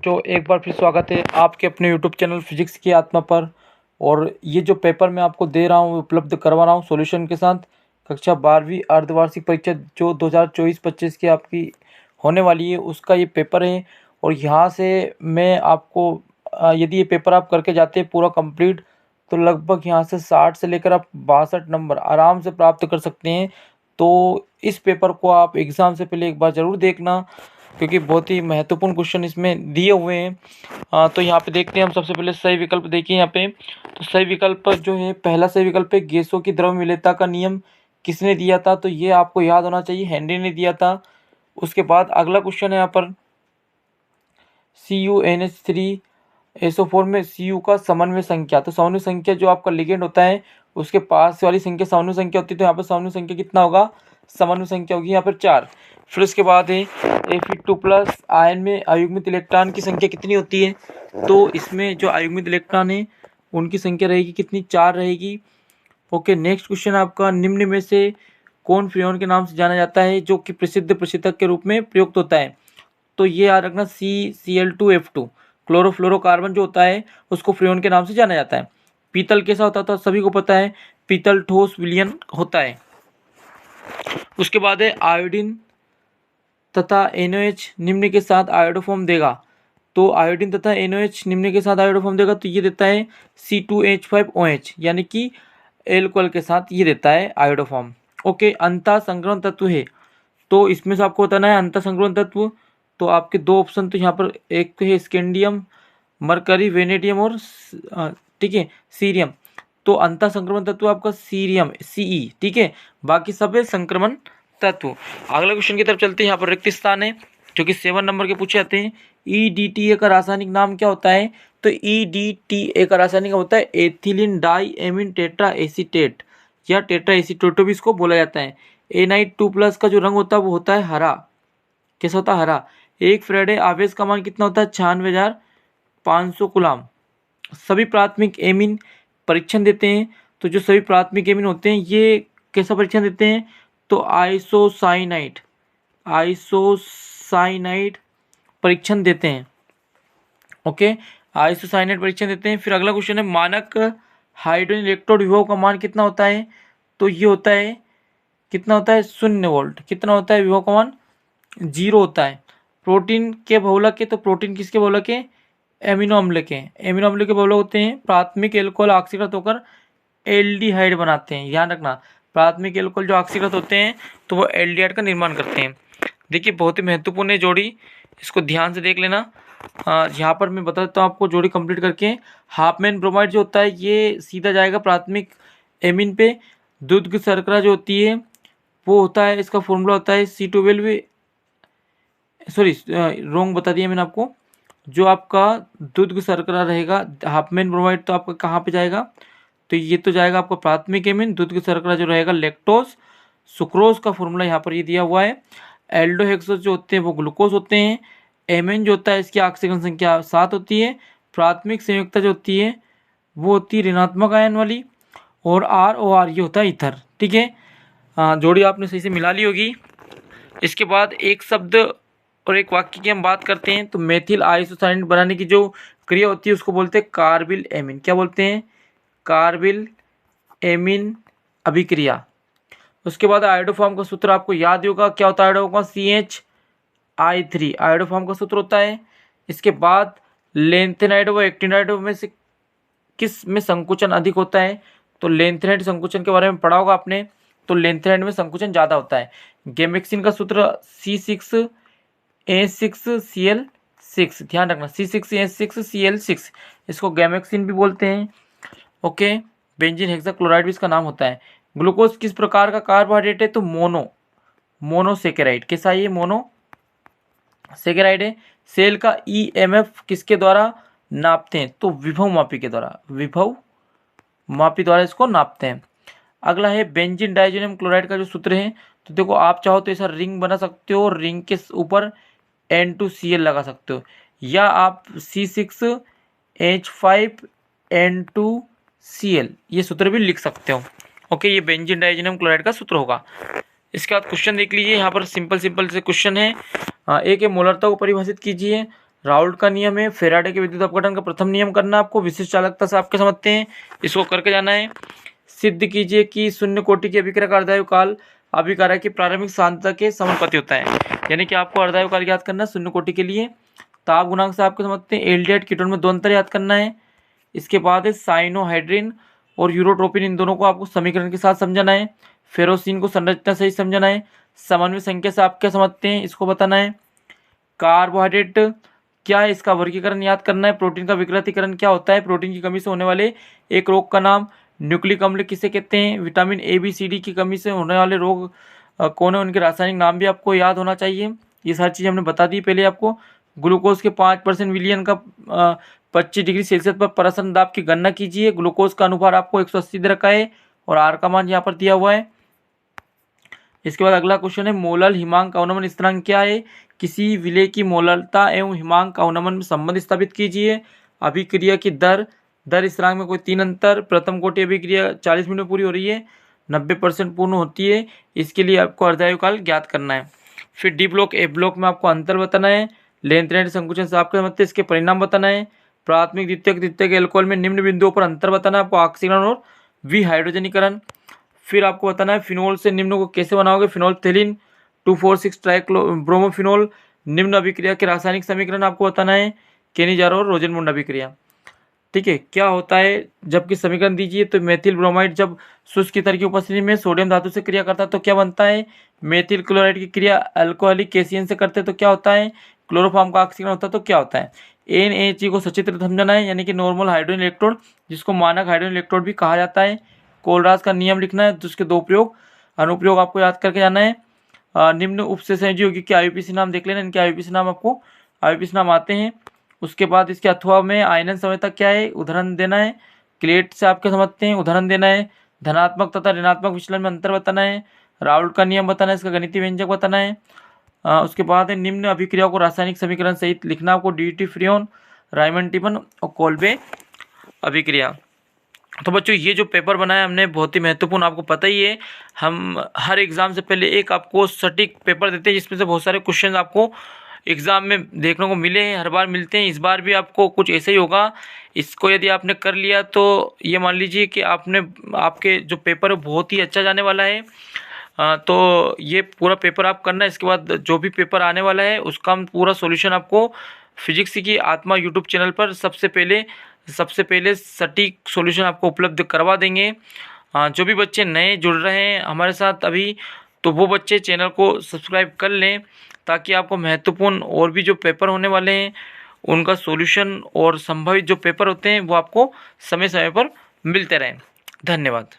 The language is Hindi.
जो एक बार फिर स्वागत है आपके अपने यूट्यूब चैनल फिजिक्स की आत्मा पर। और ये जो पेपर मैं आपको दे रहा हूँ उपलब्ध करवा रहा हूँ सॉल्यूशन के साथ, कक्षा 12वीं अर्धवार्षिक परीक्षा जो 2024-25 की आपकी होने वाली है उसका ये पेपर है। और यहाँ से मैं आपको यदि ये पेपर आप करके जाते हैं पूरा कंप्लीट, तो लगभग यहाँ से 60 से लेकर आप 62 नंबर आराम से प्राप्त कर सकते हैं। तो इस पेपर को आप एग्ज़ाम से पहले एक बार ज़रूर देखना, क्योंकि बहुत ही महत्वपूर्ण क्वेश्चन इसमें दिए हुए हैं। तो यहाँ पे देखते हैं हम सबसे पहले सही विकल्प देखिए यहाँ पे। तो सही विकल्प जो है, पहला सही विकल्प है गैसों की द्रव विलेयता का नियम किसने दिया था, तो ये आपको याद होना चाहिए, हेनरी ने दिया था। उसके बाद अगला क्वेश्चन है यहाँ पर CuNH3SO4 में Cu का समन्वय संख्या। तो समन्वय संख्या जो आपका लिगेंड होता है उसके पास वाली संख्या समन्वय संख्या होती है, तो यहाँ पर समन्वय संख्या कितना होगा, समन्वय संख्या होगी यहाँ पर 4। फिर उसके बाद है Fe2+ आयन में अयुग्मित इलेक्ट्रॉन की संख्या कितनी होती है, तो इसमें जो अयुग्मित इलेक्ट्रॉन है उनकी संख्या रहेगी कितनी, 4 रहेगी। ओके, नेक्स्ट क्वेश्चन आपका, निम्न में से कौन फ्रेयॉन के नाम से जाना जाता है जो कि प्रसिद्ध प्रशीतक के रूप में प्रयुक्त होता है, तो ये याद रखना CCl2F2 क्लोरोफ्लोरोकार्बन जो होता है उसको फ्रेयॉन के नाम से जाना जाता है। पीतल कैसा होता था सभी को पता है, पीतल ठोस विलयन होता है। उसके बाद है आयोडीन तथा NOH निम्न के साथ आयोडोफॉर्म देगा। तो आयोडीन तथा NOH निम्न के साथ आयोडोफॉर्म देगा, तो ये देता है C2H5OH, यानी कि एल्कोहल के साथ ये देता है आयोडोफॉर्म। ओके, अंतः संक्रमण तत्व है, तो इसमें से आपको बताना है अंतः संक्रमण तत्व। तो आपके दो ऑप्शन तो यहाँ पर, एक तो है स्कैंडियम, मरकरी, वेनेडियम और ठीक है सीरियम। तो अंतः संक्रमण तत्व आपका सीरियम Ce, ठीक है, बाकी सब है संक्रमण तत्व। अगला क्वेश्चन की तरफ चलते हैं। यहाँ पर रिक्त स्थान है जो कि 7 नंबर के पूछे जाते हैं। EDTA का रासायनिक नाम क्या होता है, तो EDTA का रासायनिक होता है ethylene di amine tetra acetate या टेट्रा एसीटेट भी इसको बोला जाता है। Na2+ का जो रंग होता है वो होता है हरा। कैसा होता है, हरा। एक फ्रेडे आवेश का मान कितना होता है, 96,500 कूलम। सभी प्राथमिक एमीन परीक्षण देते हैं, तो जो सभी प्राथमिक एमीन होते हैं ये कैसा परीक्षण देते हैं, तो आइसोसाइनाइड परीक्षण देते हैं। ओके, आइसोसाइनाइड परीक्षण देते हैं। फिर अगला क्वेश्चन है, मानक हाइड्रोजन इलेक्ट्रोड विभव का मान कितना होता है, तो ये होता है कितना होता है, 0 वोल्ट। कितना होता है विभव का मान, 0 होता है। प्रोटीन के बहुलक के, तो प्रोटीन किसके बहुलक है, एमिनो अम्ल के। एमिनो अम्ल के बहुलक होते हैं प्राथमिक एल्कोहल ऑक्सीकृत होकर एल्डिहाइड बनाते हैं। ध्यान रखना, प्राथमिक एल्कोहल जो ऑक्सीकृत होते हैं तो वो एल्डिहाइड का निर्माण करते हैं। देखिए बहुत ही महत्वपूर्ण है जोड़ी, इसको ध्यान से देख लेना। यहाँ पर मैं बता देता हूँ आपको जोड़ी कंप्लीट करके। हाफमैन ब्रोमाइड जो होता है ये सीधा जाएगा प्राथमिक एमीन पे। दूध की शर्करा जो होती है वो होता है, इसका फॉर्मूला होता है C12, सॉरी रॉन्ग बता दिया मैंने आपको। जो आपका दूध की शर्करा रहेगा हाफमैन ब्रोमाइड, तो आपका कहाँ पे जाएगा, तो ये तो जाएगा आपका प्राथमिक एमीन। दूध की शर्करा जो रहेगा लैक्टोज। सुक्रोज का फॉर्मूला यहाँ पर ये दिया हुआ है। एल्डोहेक्सोज जो होते हैं वो ग्लूकोज होते हैं। एमेन जो होता है इसकी ऑक्सीजन संख्या 7 होती है। प्राथमिक संयुक्ता जो होती है वो होती है ऋणात्मक आयन वाली। और ROR ये होता है ईथर। ठीक है, जोड़ी आपने सही से मिला ली होगी। इसके बाद एक शब्द और एक वाक्य की हम बात करते हैं, तो मेथिल आइसोसाइनेट बनाने की जो क्रिया होती है उसको बोलते हैं कार्बिल एमीन। क्या बोलते हैं, कार्बिल एमीन अभिक्रिया। उसके बाद आयोडोफॉर्म का सूत्र आपको याद होगा, क्या होता है आयोडोफॉर्म, CH3 आयोडोफॉर्म का सूत्र होता है। इसके बाद लेंथेनाइड व एक्टिनाइड में से किस में संकुचन अधिक होता है, तो लेंथेनाइड संकुचन के बारे में पढ़ा होगा आपने, तो लेंथेनाइड में संकुचन ज़्यादा होता है। गैमेक्सिन का सूत्र C6H6Cl6, ध्यान रखना C6H6Cl6, इसको गैमेक्सिन भी बोलते हैं। ओके, बेंजीन हेक्साक्लोराइड भी इसका नाम होता है। ग्लूकोज किस प्रकार का कार्बोहाइड्रेट है, तो मोनोसेकेराइड। कैसा है ये, मोनोसेकेराइड है। सेल का EMF किसके द्वारा नापते हैं, तो विभव मापी के द्वारा, विभव मापी द्वारा इसको नापते हैं। अगला है बेंजीन डाइजोनियम क्लोराइड का जो सूत्र है, तो देखो आप चाहो तो ऐसा रिंग बना सकते हो, रिंग के ऊपर N2Cl लगा सकते हो, या आप C6H5N2Cl ये सूत्र भी लिख सकते हो। ओके, ये बेंजीन डाइजोनियम क्लोराइड का सूत्र होगा। इसके बाद क्वेश्चन देख लीजिए, यहाँ पर सिंपल से क्वेश्चन है। एक है मोलरता को परिभाषित कीजिए, राउल्ट का नियम है, फेराडे के विद्युत अपघटन का प्रथम नियम करना आपको, विशिष्ट चालकता से आपके समझते हैं, इसको करके जाना है। सिद्ध कीजिए कि शून्य कोटि की अभिक्रिया का अर्धायु काल अभिक्रिया की प्रारंभिक सांद्रता के समानुपाती होता है। यानी कि आपको अर्धायु काल याद करना है शून्य कोटि के लिए। ताप गुणांक से आपको समझते हैं, एल्डिहाइड कीटोन में 2 अंतर याद करना है। इसके बाद है साइनोहाइड्रिन और यूरोट्रोपिन, इन दोनों को आपको समीकरण के साथ समझाना है। फेरोसिन को संरचना सही समझाना है। समन्वय संख्या से आप क्या समझते हैं इसको बताना है। कार्बोहाइड्रेट क्या है इसका वर्गीकरण याद करना है। प्रोटीन का विकृतीकरण क्या होता है। प्रोटीन की कमी से होने वाले एक रोग का नाम। न्यूक्लिक अम्ल किसे कहते हैं। Vitamin A B C D की कमी से होने वाले रोग कौन है, उनके रासायनिक नाम भी आपको याद होना चाहिए। ये सारी चीज़ें हमने बता दी पहले आपको। ग्लूकोज के 5% विलियन का 25 डिग्री सेल्सियस पर प्रसन्न दाब की गणना कीजिए। ग्लूकोज का अनुपात आपको 180 दे रखा है और आर का मान यहाँ पर दिया हुआ है। इसके बाद अगला क्वेश्चन है, मोलल हिमांक अवनमन स्थिरांक क्या है। किसी विलेय की मोललता एवं हिमांक अवनमन में संबंध स्थापित कीजिए। अभिक्रिया की दर स्थिरांक में कोई 3 अंतर। प्रथम कोटि अभिक्रिया 40 मिनट में पूरी हो रही है, 90% पूर्ण होती है। इसके लिए आपको अर्धायु काल ज्ञात करना है। फिर डी ब्लॉक ए ब्लॉक में आपको अंतर बताना है। लेंथरेट संकुचन से आपके मतलब इसके परिणाम बताना है। प्राथमिक द्वितीयक एल्कोहल में निम्न बिंदुओं पर अंतर बताना है आपको, ऑक्सीकरण और विहाइड्रोजनीकरण। फिर आपको बताना है फिनोल से निम्न को कैसे बनाओगे। फिनोल्फथेलिन 2,4,6 ट्राइक्लोब्रोमोफिनोल। निम्न अभिक्रिया के रासायनिक समीकरण आपको बताना है। केनिजारो और रोजनमुंड अभिक्रिया। ठीक है, क्या होता है जबकि समीकरण दीजिए तो मेथिल ब्रोमाइड जब शुष्क ईथर की उपस्थिति में सोडियम धातु से क्रिया करता है तो क्या बनता है। मेथिल क्लोराइड की क्रिया अल्कोहलिक कैसियन से करते हैं तो क्या होता है। क्लोरोफॉर्म का ऑक्सीकरण होता है तो क्या होता है। NaHE को सचित्र समझना है, यानी कि नॉर्मल हाइड्रोजन इलेक्ट्रोड, जिसको मानक हाइड्रोजन इलेक्ट्रोड भी कहा जाता है। कोलराज का नियम लिखना है, जिसके 2 प्रयोग अनुप्रयोग आपको याद करके जाना है। निम्न उपसंयोजी यौगिक के IUPAC नाम देख लेना, इनके IUPAC नाम आपको IUPAC नाम आते हैं। उसके बाद इसके अथवा में आयनन संवेदक क्या है, उदाहरण देना है। क्लेट से आपके समझते हैं, उदाहरण देना है। धनात्मक तथा ऋणात्मक विचलन में अंतर बताना है। राउल्ट का नियम बताना है, इसका गणितीय व्यंजक बताना है। उसके बाद है निम्न अभिक्रियाओं को रासायनिक समीकरण सहित लिखना आपको। DDT फ्रियोन, रायमंड टिफन और कोल्बे अभिक्रिया। तो बच्चों ये जो पेपर बनाया हमने बहुत ही महत्वपूर्ण, आपको पता ही है हम हर एग्ज़ाम से पहले एक आपको सटीक पेपर देते हैं जिसमें से बहुत सारे क्वेश्चन आपको एग्ज़ाम में देखने को मिले हैं, हर बार मिलते हैं। इस बार भी आपको कुछ ऐसा ही होगा। इसको यदि आपने कर लिया तो ये मान लीजिए कि आपके जो पेपर है बहुत ही अच्छा जाने वाला है। तो ये पूरा पेपर आप करना। इसके बाद जो भी पेपर आने वाला है उसका हम पूरा सॉल्यूशन आपको फिजिक्स की आत्मा यूट्यूब चैनल पर सबसे पहले सटीक सॉल्यूशन आपको उपलब्ध करवा देंगे। जो भी बच्चे नए जुड़ रहे हैं हमारे साथ अभी, तो वो बच्चे चैनल को सब्सक्राइब कर लें ताकि आपको महत्वपूर्ण और भी जो पेपर होने वाले हैं उनका सॉल्यूशन और संभावित जो पेपर होते हैं वो आपको समय समय पर मिलते रहें। धन्यवाद।